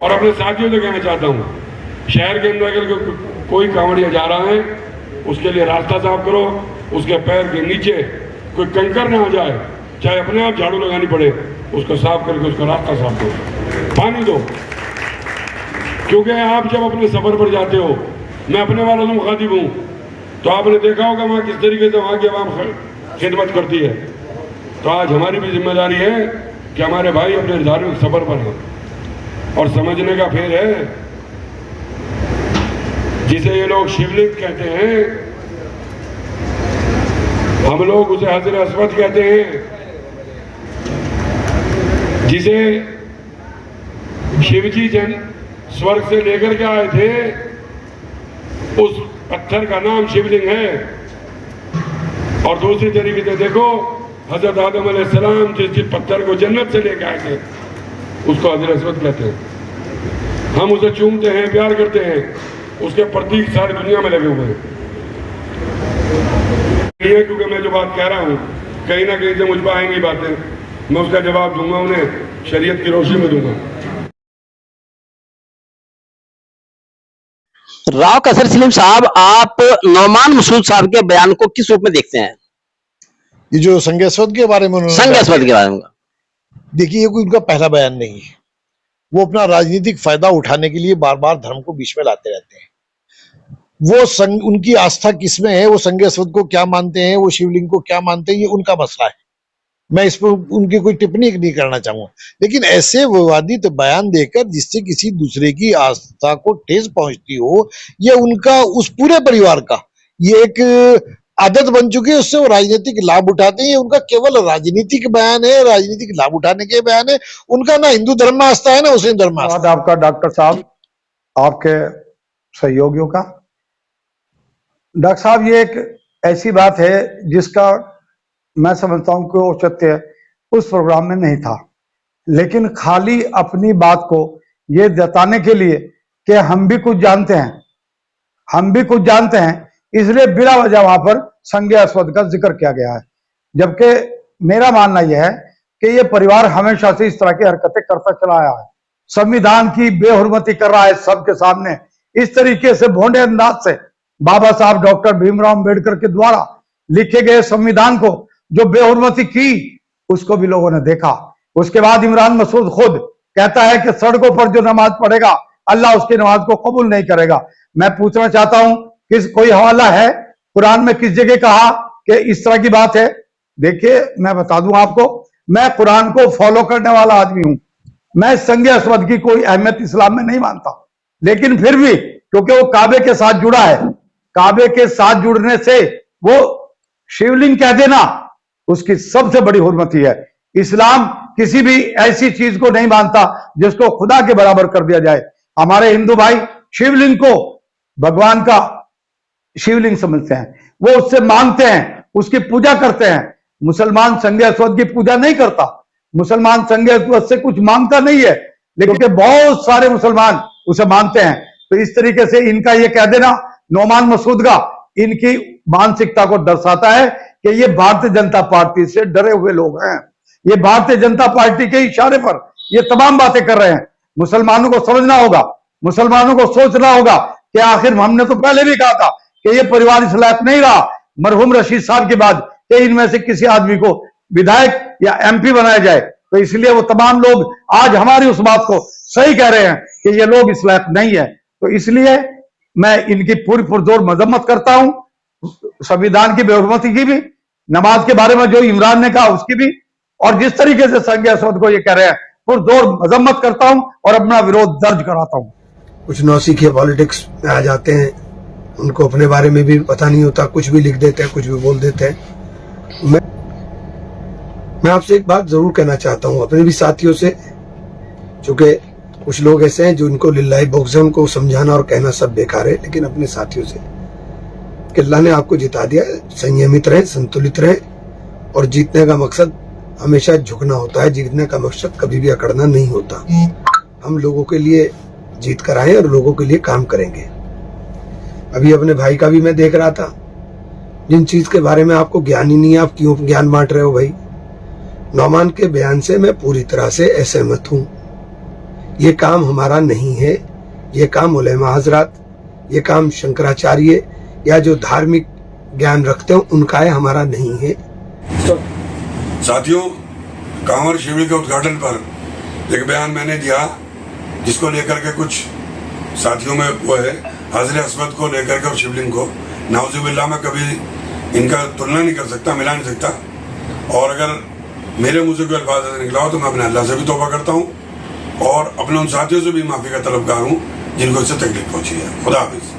और अपने साथियों से कहना चाहता हूँ, शहर के अंदर अगर कोई कांवड़िया जा रहा है उसके लिए रास्ता साफ करो, उसके पैर के नीचे कोई कंकर ना आ जाए, चाहे अपने आप झाड़ू लगानी पड़े, उसको साफ करके उसका रास्ता साफ करो, पानी दो। क्योंकि आप जब अपने सफर पर जाते हो, मैं अपने वालों से मुखातिब हूँ, तो आपने देखा होगा वहाँ किस तरीके से वहाँ की आवाम खिदमत करती है। तो आज हमारी भी जिम्मेदारी है कि हमारे भाई अपने धार्मिक सफर पर हैं, और समझने का फेर है, जिसे ये लोग शिवलिंग कहते हैं, हम लोग उसे हजर अस्वद कहते हैं, जिसे शिवजी जन स्वर्ग से लेकर के आए थे, उस पत्थर का नाम शिवलिंग है। और दूसरी तरीके से देखो, हजरत आदम अलैहिस्सलाम जिस पत्थर को जन्नत से लेकर आए थे, उसको हजर अस्वद कहते हैं। हम उसे चूमते हैं, प्यार करते हैं, उसके प्रतीक सारी दुनिया में लगे हुए हैं। क्योंकि मैं जो बात कह रहा हूँ, कहीं ना कहीं से मुझ पर आएंगी बातें, मैं उसका जवाब दूंगा, उन्हें शरीयत की रोशनी में दूंगा। राव कसर सलीम साहब, आप नौमान मसूद साहब के बयान को किस रूप में देखते हैं? ये जो संज्ञा अस्वद के बारे में संज्ञा अस्वद के बारे में, देखिए, ये कोई उनका पहला बयान नहीं है। वो अपना राजनीतिक फायदा उठाने के लिए बार बार धर्म को बीच में लाते रहते हैं। उनकी आस्था किसमें है, वो संज्ञा अस्वद को क्या मानते हैं, वो शिवलिंग को क्या मानते हैं, ये उनका मसला है। मैं इस पर उनकी कोई टिप्पणी नहीं करना चाहूंगा, लेकिन ऐसे विवादित बयान देकर जिससे किसी दूसरे की आस्था को ठेस पहुंचती हो, ये उनका, उस पूरे परिवार का ये एक आदत बन चुकी है। उससे वो राजनीतिक लाभ उठाते हैं। उनका केवल राजनीतिक बयान है, राजनीतिक लाभ उठाने के बयान है। उनका ना हिंदू धर्म में आस्था है, ना मुस्लिम धर्म में आस्था। आपका डॉक्टर साहब, आपके सहयोगियों का। डॉक्टर साहब, ये एक ऐसी बात है जिसका मैं समझता हूं कि औचित्य उस प्रोग्राम में नहीं था, लेकिन खाली अपनी बात को ये जताने के लिए कि हम भी कुछ जानते हैं, इसलिए बिना वजह वहां पर संज्ञा अस्वद का जिक्र किया गया है। जबकि मेरा मानना यह है कि ये परिवार हमेशा से इस तरह की हरकतें करता चला आया है। संविधान की बेहुरमती कर रहा है सबके सामने, इस तरीके से भोंडे अंदाज से बाबा साहब डॉक्टर भीमराव अंबेडकर के द्वारा लिखे गए संविधान को जो बेहुरमती की, उसको भी लोगों ने देखा। उसके बाद इमरान मसूद खुद कहता है कि सड़कों पर जो नमाज पढ़ेगा, अल्लाह उसकी नमाज को कबूल नहीं करेगा। मैं पूछना चाहता हूं कि कोई हवाला है कुरान में किस जगह कहा कि इस तरह की बात है? देखिए, मैं बता दूं आपको, मैं कुरान को फॉलो करने वाला आदमी हूं। मैं संज्ञा अस्वद की कोई अहमियत इस्लाम में नहीं मानता, लेकिन फिर भी क्योंकि वो काबे के साथ जुड़ा है, काबे के साथ जुड़ने से वो शिवलिंग कह देना उसकी सबसे बड़ी हुर्मती है। इस्लाम किसी भी ऐसी चीज को नहीं मानता जिसको खुदा के बराबर कर दिया जाए। हमारे हिंदू भाई शिवलिंग को भगवान का शिवलिंग समझते हैं, वो उससे मांगते हैं, उसकी पूजा करते हैं। मुसलमान संज्ञा अस्वद की पूजा नहीं करता, मुसलमान संज्ञा अस्वद से कुछ मांगता नहीं है, लेकिन बहुत सारे मुसलमान उसे मानते हैं। तो इस तरीके से इनका ये कह देना नौमान मसूद का इनकी मानसिकता को दर्शाता है कि ये भारतीय जनता पार्टी से डरे हुए लोग हैं। ये भारतीय जनता पार्टी के इशारे पर ये तमाम बातें कर रहे हैं। मुसलमानों को समझना होगा, मुसलमानों को सोचना होगा कि आखिर हमने तो पहले भी कहा था कि ये परिवार इस लायक नहीं रहा मरहूम रशीद साहब के बाद कि इनमें से किसी आदमी को विधायक या एमपी बनाया जाए। तो इसलिए वो तमाम लोग आज हमारी उस बात को सही कह रहे हैं कि ये लोग इस लायक नहीं है। तो इसलिए मैं इनकी पूरी पुरजोर मजम्मत करता हूं, संविधान की बेहुरमती की भी, नमाज के बारे में जो इमरान ने कहा उसकी भी, और जिस तरीके से संज्ञा अस्वद को ये कह रहे हैं पुरजोर मजम्मत करता हूं और अपना विरोध दर्ज कराता हूं। कुछ नौसिखिया पॉलिटिक्स में आ जाते हैं, उनको अपने बारे में भी पता नहीं होता, कुछ भी लिख देते हैं, कुछ भी बोल देते हैं। मैं आपसे एक बात जरूर कहना चाहता हूं, अपने भी साथियों से, चूंकि कुछ लोग ऐसे हैं जो उनको लिल्लाही बख्श है, उनको समझाना और कहना सब बेकार है, लेकिन अपने साथियों से कि अल्लाह ने आपको जिता दिया, संयमित रहे, संतुलित रहे, और जीतने का मकसद हमेशा झुकना होता है, जीतने का मकसद कभी भी अकड़ना नहीं होता। हम लोगों के लिए जीत कर आए और लोगों के लिए काम करेंगे। अभी अपने भाई का भी मैं देख रहा था, जिन चीज के बारे में आपको ज्ञान ही नहीं है, आप क्यों ज्ञान बांट रहे हो भाई? नौमान के बयान से मैं पूरी तरह से असहमत हूं। ये काम हमारा नहीं है। ये काम उलेमा हजरात, ये काम शंकराचार्य या जो धार्मिक ज्ञान रखते हो उनका है, हमारा नहीं है। साथियों, कांवर शिविर के उद्घाटन पर एक बयान मैंने दिया जिसको लेकर के कुछ साथियों में वो है हजरत अस्वद को लेकर के और शिवलिंग को, नाउजुबिल्लाह में कभी इनका तुलना नहीं कर सकता, मिला नहीं सकता। और अगर मेरे मुंह से कोई अल्फाज ऐसे निकला हो तो मैं अपने अल्लाह से भी तौबा करता हूँ और अपने उन साथियों से भी माफ़ी का तलबगार हूँ जिनको इससे तकलीफ पहुंची है। खुदा हाफिज़।